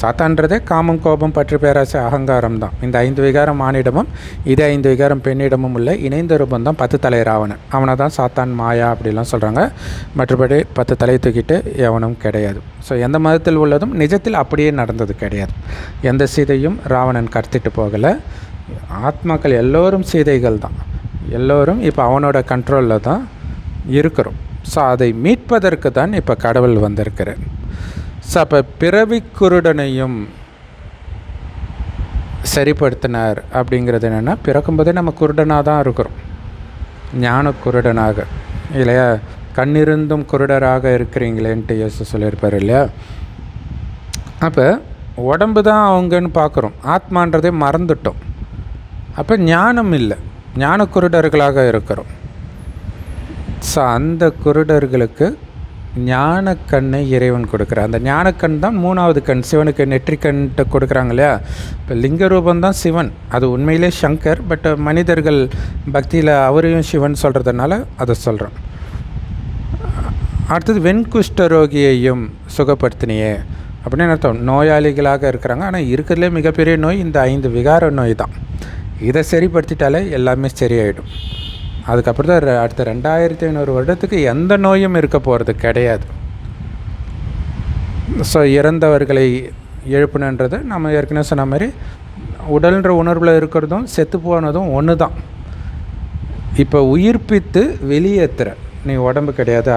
Speaker 1: சாத்தான்றதே காமம், கோபம், பற்று, பேராசை, அகங்காரம் தான். இந்த 5 விகாரம் ஆணிடமும் இதே 5 விகாரம் பெண்ணிடமும் உள்ள இணைந்த ரூபம் தான் 10 தலை ராவணன். அவனை தான் சாத்தான், மாயா அப்படிலாம் சொல்கிறாங்க. மற்றபடி 10 தலை தூக்கிட்டு எவனும் கிடையாது. ஸோ எந்த மதத்தில் உள்ளதும் நிஜத்தில் அப்படியே நடந்தது கிடையாது. எந்த சீதையும் ராவணன் கடத்திட்டு போகலை. ஆத்மாக்கள் எல்லோரும் சீதைகள் தான். எல்லோரும் இப்போ அவனோட கண்ட்ரோலில் தான் இருக்கிறோம். ஸோ அதை மீட்பதற்கு தான் இப்போ கடவுள் வந்திருக்கிறார். ஸோ அப்போ பிறவி குருடனையும் சரிப்படுத்தினார். அப்படிங்கிறது என்னென்னா, பிறக்கும்போதே நம்ம குருடனாக தான் இருக்கிறோம், ஞான குருடனாக இல்லையா. கண்ணிருந்தும் குருடராக இருக்கிறீங்களேன்ட்டு இயேசு சொல்லியிருப்பார் இல்லையா. அப்போ உடம்பு தான் அவங்கன்னு பார்க்குறோம், ஆத்மான்றதே மறந்துட்டோம். அப்போ ஞானம் இல்லை, ஞான குருடர்களாக இருக்கிறோம். ஸோ அந்த குருடர்களுக்கு ஞானக்கண்ணை இறைவன் கொடுக்குறார். அந்த ஞானக்கண் தான் 3வது கண். சிவனுக்கு நெற்றிக்கண்ட்டு கொடுக்குறாங்க இல்லையா. இப்போ லிங்க ரூபந்தான் சிவன், அது உண்மையிலே சங்கர். பட் மனிதர்கள் பக்தியில் அவரையும் சிவன் சொல்கிறதுனால அதை சொல்கிறோம். அடுத்தது வெண்குஷ்டரோகியையும் சுகப்படுத்தினியே அப்படின்னு அர்த்தம். நோயாளிகளாக இருக்கிறாங்க, ஆனால் இருக்கிறதுலே மிகப்பெரிய நோய் இந்த 5 விகார நோய் தான். இதை சரிப்படுத்திட்டாலே எல்லாமே சரியாயிடும். அதுக்கப்புறம் தான் அடுத்த 2500 வருடத்துக்கு எந்த நோயும் இருக்க போகிறது கிடையாது. ஸோ இறந்தவர்களை எழுப்புனன்றது நம்ம ஏற்கனவே சொன்ன மாதிரி உடல்ன்ற உணர்வில் இருக்கிறதும் செத்து போனதும் ஒன்று தான். இப்போ உயிர்ப்பித்து வெளியேற்றுற, நீ உடம்பு கிடையாது,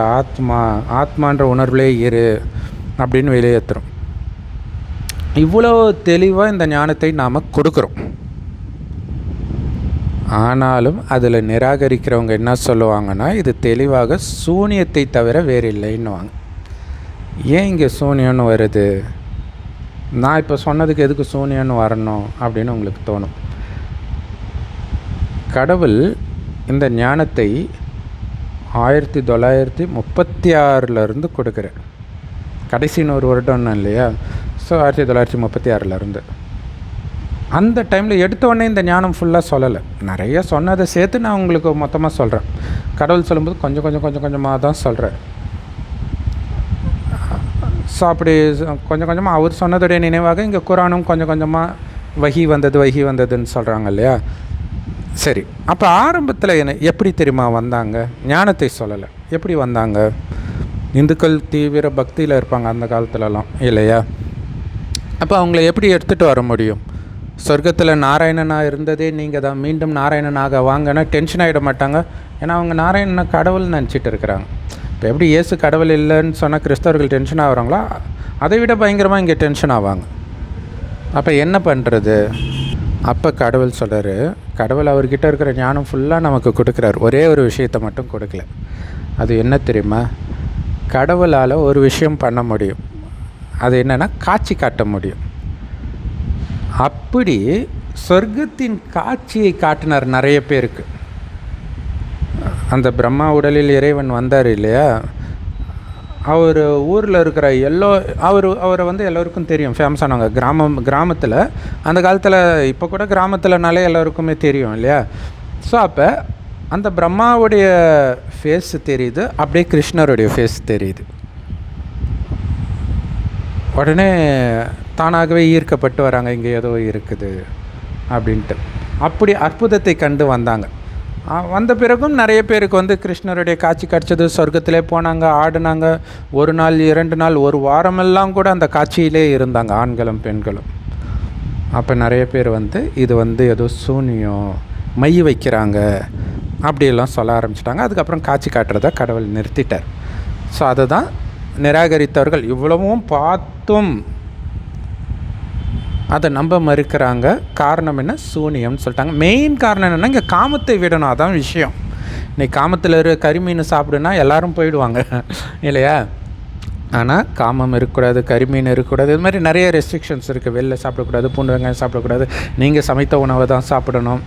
Speaker 1: ஆத்மான்ற உணர்வுலே இரு அப்படின்னு வெளியேற்றுறோம். இவ்வளோ தெளிவாக இந்த ஞானத்தை நாம் கொடுக்குறோம். ஆனாலும் அதில் நிராகரிக்கிறவங்க என்ன சொல்லுவாங்கன்னா, இது தெளிவாக சூனியத்தை தவிர வேறு இல்லைன்னுவாங்க. ஏன் இங்கே சூனியம்னு வருது, நான் இப்போ சொன்னதுக்கு எதுக்கு சூனியம்னு வரணும் அப்படின்னு உங்களுக்கு தோணும். கடவுள் இந்த ஞானத்தை 1936 கொடுக்குறார். கடைசி 100 வருடம் இல்லையா. ஸோ 1936 அந்த டைமில் எடுத்தோடனே இந்த ஞானம் ஃபுல்லாக சொல்லலை, நிறைய சொன்னதை சேர்த்து நான் உங்களுக்கு மொத்தமாக சொல்கிறேன். கடவுள் சொல்லும்போது கொஞ்சம் கொஞ்சமாக தான் சொல்கிறேன். ஸோ அப்படி கொஞ்சம் கொஞ்சமாக அவர் சொன்னதுடைய நினைவாக இங்கே குரானும் கொஞ்சம் கொஞ்சமாக வஹி வந்ததுன்னு சொல்கிறாங்க இல்லையா. சரி, அப்போ ஆரம்பத்தில் என்ன எப்படி தெரியுமா வந்தாங்க, ஞானத்தை சொல்லலை, எப்படி வந்தாங்க. இந்துக்கள் தீவிர பக்தியில் இருப்பாங்க அந்த காலத்துலலாம் இல்லையா. அப்போ அவங்கள எப்படி எடுத்துகிட்டு வர முடியும். சொர்க்கத்தில் நாராயணனாக இருந்ததே நீங்கள் தான், மீண்டும் நாராயணனாக வாங்கன்னா டென்ஷன் ஆகிட மாட்டாங்க. ஏன்னா அவங்க நாராயணனை கடவுள் நினச்சிட்டு இருக்கிறாங்க. இப்போ எப்படி இயேசு கடவுள் இல்லைன்னு சொன்னால் கிறிஸ்தவர்கள் டென்ஷன் ஆகிறாங்களோ, அதை விட பயங்கரமாக இங்கே டென்ஷன் ஆவாங்க. அப்போ என்ன பண்ணுறது. அப்போ கடவுள் சொல்கிறாரு, கடவுள் அவர்கிட்ட இருக்கிற ஞானம் ஃபுல்லாக நமக்கு கொடுக்குறாரு, ஒரே ஒரு விஷயத்தை மட்டும் கொடுக்கல. அது என்ன தெரியுமா, கடவுளால் ஒரு விஷயம் பண்ண முடியும். அது என்னென்னா காட்சி காட்ட முடியும். அப்படி சொர்க்கத்தின் காட்சியை காட்டினார் நிறைய பேருக்கு. அந்த பிரம்மா உடலில் இறைவன் வந்தார் இல்லையா. அவர் ஊரில் இருக்கிற அவரை எல்லோருக்கும் தெரியும், ஃபேமஸானவங்க. கிராமத்தில் அந்த காலத்தில், இப்போ கூட கிராமத்தில்னாலே எல்லோருக்குமே தெரியும் இல்லையா. ஸோ அப்போ அந்த பிரம்மாவுடைய ஃபேஸ் தெரியுது, அப்படியே கிருஷ்ணருடைய ஃபேஸ் தெரியுது. உடனே தானாகவே ஈர்க்கப்பட்டு வராங்க, இங்கே ஏதோ இருக்குது அப்படின்ட்டு. அப்படி அற்புதத்தை கண்டு வந்தாங்க. வந்த பிறகும் நிறைய பேருக்கு கிருஷ்ணருடைய காட்சி கிடச்சது. சொர்க்கத்திலே போனாங்க, ஆடினாங்க. 1 நாள் 2 நாள் 1 வாரமெல்லாம் கூட அந்த காட்சியிலே இருந்தாங்க, ஆண்களும் பெண்களும். அப்போ நிறைய பேர் இது ஏதோ சூனியம், மை வைக்கிறாங்க அப்படியெல்லாம் சொல்ல ஆரம்பிச்சிட்டாங்க. அதுக்கப்புறம் காட்சி காட்டுறதை கடவுள் நிறுத்திட்டார். ஸோ அதை தான் நிராகரித்தவர்கள் இவ்வளவும் பார்த்தும் அதை நம்ப மறுக்கிறாங்க. காரணம் என்ன, சூனியம்னு சொல்லிட்டாங்க. மெயின் காரணம் என்னென்னா, இங்கே காமத்தை விடணும், அதான் விஷயம். இன்னைக்கு காமத்தில் கறிமீன் சாப்பிடுனா எல்லோரும் போயிடுவாங்க இல்லையா. ஆனால் காமம் இருக்கக்கூடாது, கறிமீன் இருக்கக்கூடாது, இது மாதிரி நிறைய ரெஸ்ட்ரிக்ஷன்ஸ் இருக்குது. வெளில சாப்பிடக்கூடாது, பூண்டு வெங்காயம் சாப்பிடக்கூடாது, நீங்கள் சமைத்த உணவை தான் சாப்பிடணும்,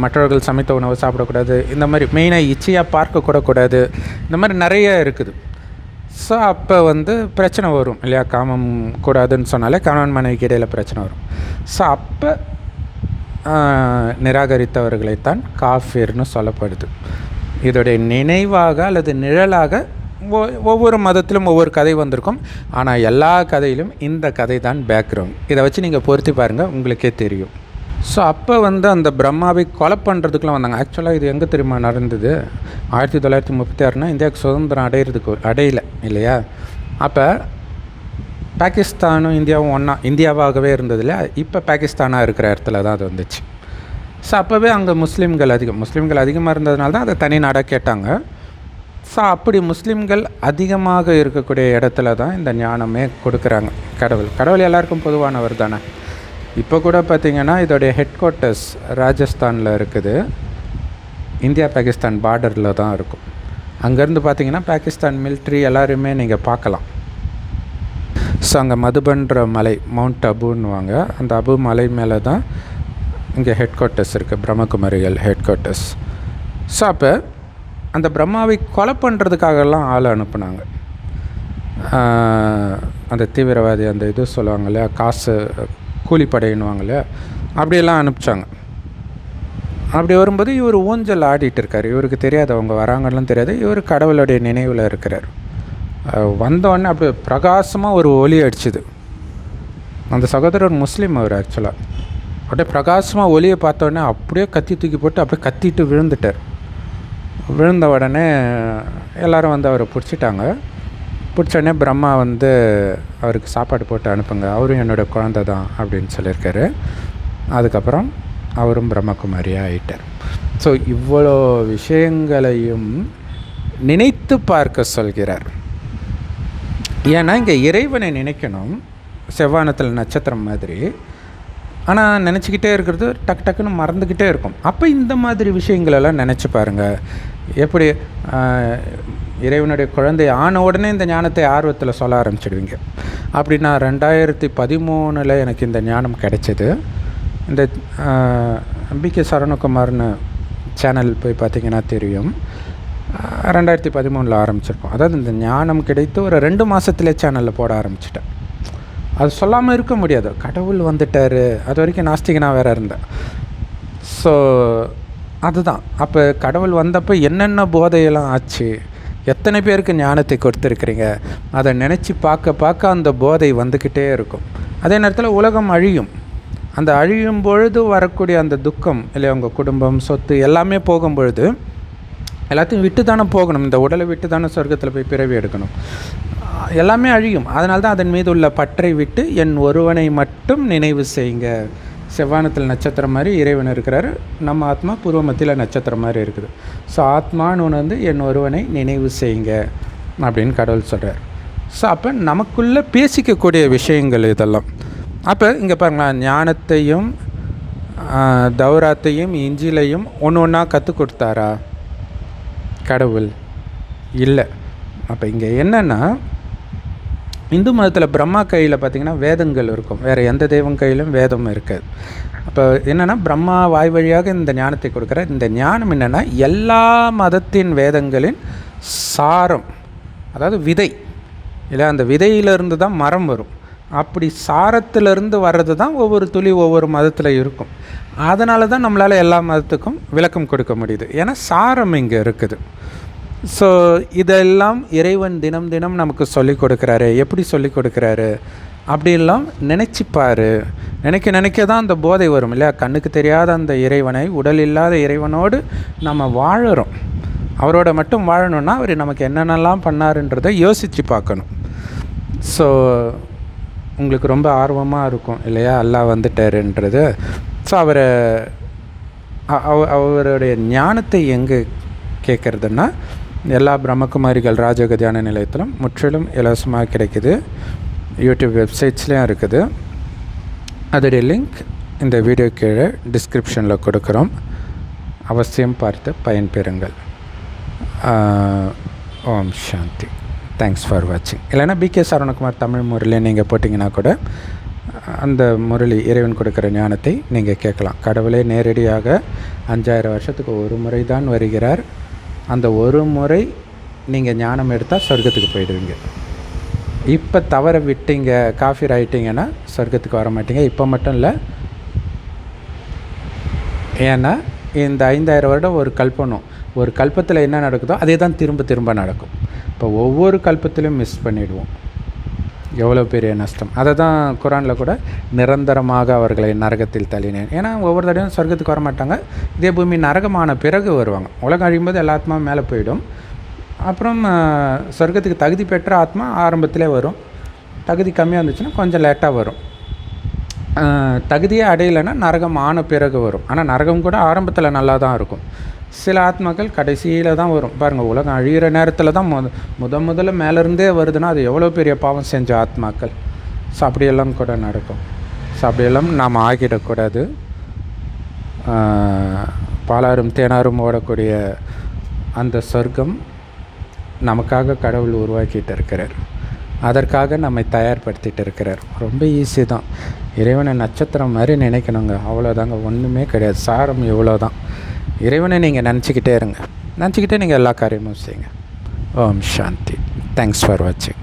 Speaker 1: மற்றவர்கள் சமைத்த உணவை சாப்பிடக்கூடாது, இந்த மாதிரி மெயினாக இச்சையாக பார்க்கக்கூடக்கூடாது, இந்த மாதிரி நிறைய இருக்குது. ஸோ அப்போ பிரச்சனை வரும் இல்லையா. காமம் கூடாதுன்னு சொன்னாலே கணவன் மனைவிக்கு இடையில் பிரச்சனை வரும். ஸோ அப்போ நிராகரித்தவர்களைத்தான் காஃபிர்னு சொல்லப்படுது. இதோடைய நினைவாக அல்லது நிழலாக ஒவ்வொரு மதத்திலும் ஒவ்வொரு கதை வந்திருக்கும். ஆனால் எல்லா கதையிலும் இந்த கதை தான் பேக்ரவுண்ட். இதை வச்சு நீங்கள் பொருத்தி பாருங்கள், உங்களுக்கே தெரியும். ஸோ அப்போ அந்த பிரம்மாவை கொலை பண்ணுறதுக்குலாம் வந்தாங்க. ஆக்சுவலாக இது எங்கே தெரியுமா நடந்தது? 1936 இந்தியாவுக்கு சுதந்திரம் அடையலை இல்லையா? அப்போ பாகிஸ்தானும் இந்தியாவும் இந்தியாவாகவே இருந்ததில்ல. இப்போ பாகிஸ்தானாக இருக்கிற இடத்துல தான் அது வந்துச்சு. ஸோ அப்போவே அங்கே முஸ்லீம்கள் அதிகமாக இருந்ததுனால தான் அதை தனி நாடாக கேட்டாங்க. ஸோ அப்படி முஸ்லீம்கள் அதிகமாக இருக்கக்கூடிய இடத்துல தான் இந்த ஞானமே கொடுக்குறாங்க. கடவுள் எல்லாருக்கும் பொதுவானவர் தானே. இப்போ கூட பார்த்திங்கன்னா இதோடைய ஹெட் குவார்ட்டர்ஸ் ராஜஸ்தானில் இருக்குது. இந்தியா பாகிஸ்தான் பார்டரில் தான் இருக்கும். அங்கேருந்து பார்த்திங்கன்னா பாகிஸ்தான் மிலிட்ரி எல்லாருமே நீங்கள் பார்க்கலாம். ஸோ அங்கே மதுபன்ற மலை, மவுண்ட் அபுன்னுவாங்க, அந்த அபு மலை மேலே தான் இங்கே ஹெட் குவார்ட்டர்ஸ் இருக்குது, பிரம்மகுமாரிகள் ஹெட் குவார்ட்டர்ஸ். ஸோ அப்போ அந்த பிரம்மாவை கொலை பண்ணுறதுக்காகலாம் ஆள் அனுப்புனாங்க. அந்த தீவிரவாதி அந்த இது சொல்லுவாங்க இல்லையா, காசு கூலிப்படையின்னுவாங்க இல்லையா, அப்படியெல்லாம் அனுப்பிச்சாங்க. அப்படி வரும்போது இவர் ஊஞ்சல் ஆடிட்டு இருக்கார். இவருக்கு தெரியாது அவங்க வராங்கலாம் தெரியாது. இவர் கடவுளுடைய நினைவில் இருக்கிறார். வந்தோடனே அப்படியே பிரகாசமாக ஒரு ஒலி அடிச்சுது. அந்த சகோதரர் முஸ்லீம் அவர் ஆக்சுவலாக. அப்படியே பிரகாசமாக ஒலியை பார்த்தோடனே அப்படியே கத்தி தூக்கி போட்டு அப்படியே கத்திட்டு விழுந்துட்டார். விழுந்த உடனே எல்லோரும் அவரை பிடிச்சிட்டாங்க. பிடிச்சோடனே பிரம்மா அவருக்கு சாப்பாடு போட்டு அனுப்புங்க, அவரும் என்னோடய குழந்தை தான் அப்படின்னு சொல்லியிருக்காரு. அதுக்கப்புறம் அவரும் பிரம்மகுமாரியாக ஆகிட்டார். ஸோ இவ்வளோ விஷயங்களையும் நினைத்து பார்க்க சொல்கிறார். ஏன்னா இங்கே இறைவனை நினைக்கணும், செவ்வானத்தில் நட்சத்திரம் மாதிரி. ஆனால் நினச்சிக்கிட்டே இருக்கிறது டக்குன்னு மறந்துக்கிட்டே இருக்கும். அப்போ இந்த மாதிரி விஷயங்களெல்லாம் நினச்சி பாருங்கள். எப்படி இறைவனுடைய குழந்தை ஆன உடனே இந்த ஞானத்தை ஆர்வத்தில் சொல்ல ஆரம்பிச்சிடுவீங்க. அப்படின்னா 2013 எனக்கு இந்த ஞானம் கிடைச்சிது. இந்த பிகே சரவணகுமார்னு சேனல் போய் பார்த்திங்கன்னா தெரியும். 2013 ஆரம்பிச்சிருக்கோம். அதாவது இந்த ஞானம் கிடைத்து ஒரு 2 மாதத்துலேயே சேனலில் போட ஆரம்பிச்சிட்டேன். அது சொல்லாமல் இருக்க முடியாது. கடவுள் வந்துட்டார். அது வரைக்கும் நாஸ்திகனாக வேறு இருந்தேன். ஸோ அதுதான். அப்போ கடவுள் வந்தப்போ என்னென்ன போதையெல்லாம் ஆச்சு, எத்தனை பேருக்கு ஞானத்தை கொடுத்துருக்குறீங்க, அதை நினச்சி பார்க்க அந்த போதை வந்துக்கிட்டே இருக்கும். அதே நேரத்தில் உலகம் அழியும். அந்த அழியும் பொழுது வரக்கூடிய அந்த துக்கம் இல்லை, உங்கள் குடும்பம் சொத்து எல்லாமே போகும் பொழுது எல்லாத்தையும் விட்டு தானே போகணும். இந்த உடலை விட்டு தானே சொர்க்கத்தில் போய் பிறவி எடுக்கணும். எல்லாமே அழியும். அதனால தான் அதன் மீது உள்ள பற்றை விட்டு என் ஒருவனை மட்டும் நினைவு செய்யுங்க. செவ்வானத்தில் நட்சத்திரம் மாதிரி இறைவன் இருக்கிறாரு, நம்ம ஆத்மா பூர்வ மத்தியில் நட்சத்திரம் மாதிரி இருக்குது. ஸோ ஆத்மான்னு என் ஒருவனை நினைவு செய்யுங்க அப்படின்னு கடவுள் சொல்கிறார். ஸோ அப்போ நமக்குள்ளே பேசிக்கக்கூடிய விஷயங்கள் இதெல்லாம். அப்போ இங்கே பாருங்களேன், ஞானத்தையும் தௌராத்தையும் இஞ்சிலையும் ஒன்றா கற்றுக் கொடுத்தாரா கடவுள்? இல்லை. அப்போ இங்கே என்னென்னா, இந்து மதத்தில் பிரம்மா கையில் பார்த்திங்கன்னா வேதங்கள் இருக்கும், வேறு எந்த தெய்வம் கையிலும் வேதம் இருக்காது. அப்போ என்னென்னா, பிரம்மா வாய் வழியாக இந்த ஞானத்தை கொடுக்குற இந்த ஞானம் என்னென்னா, எல்லா மதத்தின் வேதங்களின் சாரம், அதாவது விதை இல்லை, அந்த விதையிலிருந்து தான் மரம் வரும். அப்படி சாரத்திலிருந்து வர்றது தான் ஒவ்வொரு துளி ஒவ்வொரு மதத்தில் இருக்கும். அதனால தான் நம்மளால் எல்லா மதத்துக்கும் விளக்கம் கொடுக்க முடியுது. ஏன்னா சாரம் இங்கே இருக்குது. ஸோ இதெல்லாம் இறைவன் தினம் தினம் நமக்கு சொல்லிக் கொடுக்குறாரு. எப்படி சொல்லிக் கொடுக்குறாரு அப்படின்லாம் நினச்சிப்பார். நினைக்க தான் அந்த போதை வரும் இல்லையா? கண்ணுக்கு தெரியாத அந்த இறைவனை, உடல் இல்லாத இறைவனோடு நம்ம வாழறோம். அவரோட மட்டும் வாழணுன்னா அவர் நமக்கு என்னென்னலாம் பண்ணாருன்றதை யோசித்து பார்க்கணும். ஸோ உங்களுக்கு ரொம்ப ஆர்வமாக இருக்கும் இல்லையா, அல்லாஹ் வந்துட்டாருன்றது. ஸோ அவருடைய ஞானத்தை எங்கே கேட்குறதுன்னா, எல்லா பிரம்மகுமாரிகள் ராஜயோக தியான நிலையத்திலும் முற்றிலும் இலவசமாக கிடைக்குது. யூடியூப் வெப்சைட்ஸ்லேயும் இருக்குது. அதோடைய லிங்க் இந்த வீடியோ கீழே டிஸ்கிரிப்ஷனில் கொடுக்குறோம். அவசியம் பார்த்து பயன்பெறுங்கள். ஓம் சாந்தி. தேங்க்ஸ் ஃபார் வாட்சிங். இல்லைனா பிகே சரவணகுமார் தமிழ் முரளி நீங்கள் போட்டிங்கன்னா கூட அந்த முரளி இறைவன் கொடுக்குற ஞானத்தை நீங்கள் கேட்கலாம். கடவுளே நேரடியாக 5000 வருஷத்துக்கு ஒரு முறை தான் வருகிறார். அந்த ஒரு முறை நீங்கள் ஞானம் எடுத்தால் சொர்க்கத்துக்கு போயிடுவீங்க. இப்போ தவற விட்டீங்க, காஃபீர் ஆகிட்டிங்கன்னா சொர்க்கத்துக்கு வர மாட்டீங்க. இப்போ மட்டும் இல்லை, ஏன்னா இந்த 5000 வருடம் ஒரு கல்பனம். ஒரு கல்பத்தில் என்ன நடக்குதோ அதே தான் திரும்ப திரும்ப நடக்கும். இப்போ இப்போ ஒவ்வொரு கல்பத்திலும் மிஸ் பண்ணிவிடுவோம். எவ்வளோ பெரிய நஷ்டம். அதை தான் குரானில் கூட நிரந்தரமாக அவர்களை நரகத்தில் தள்ளினேன். ஏன்னா ஒவ்வொரு தடையும் சொர்க்கத்துக்கு வரமாட்டாங்க. இதே பூமி நரகமான பிறகு வருவாங்க. உலகம் அழியும்போது எல்லா ஆத்மாவும் மேலே போயிடும். அப்புறம் சொர்க்கத்துக்கு தகுதி பெற்ற ஆத்மா ஆரம்பத்திலே வரும். தகுதி கம்மியாக இருந்துச்சுன்னா கொஞ்சம் லேட்டாக வரும். தகுதியே அடையலைன்னா நரகம் ஆன பிறகு வரும். ஆனால் நரகம் கூட ஆரம்பத்தில் நல்லா தான் இருக்கும். சில ஆத்மாக்கள் கடைசியில் தான் வரும். பாருங்கள், உலகம் அழிகிற நேரத்தில் தான் முதல்ல மேலேருந்தே வருதுன்னா அது எவ்வளோ பெரிய பாவம் செஞ்ச ஆத்மாக்கள். ஸோ அப்படியெல்லாம் கூட நடக்கும். ஸோ அப்படியெல்லாம் நாம் ஆகிடக்கூடாது. பாலாரும் தேனாரும் ஓடக்கூடிய அந்த சொர்க்கம் நமக்காக கடவுள் உருவாக்கிட்டு இருக்கிறார். அதற்காக நம்மை தயார்படுத்திகிட்டு இருக்கிறார். ரொம்ப ஈஸி தான். இறைவனை நட்சத்திரம் மாதிரி நினைக்கணுங்க, அவ்வளோதாங்க. ஒன்றுமே கிடையாது. சாரம் இவ்வளோ தான். இறைவனை நீங்கள் நினச்சிக்கிட்டே இருங்க. நினச்சிக்கிட்டே நீங்கள் எல்லா காரியமும் செய்யுங்க. ஓம் சாந்தி. தேங்க்ஸ் ஃபார் வாட்சிங்.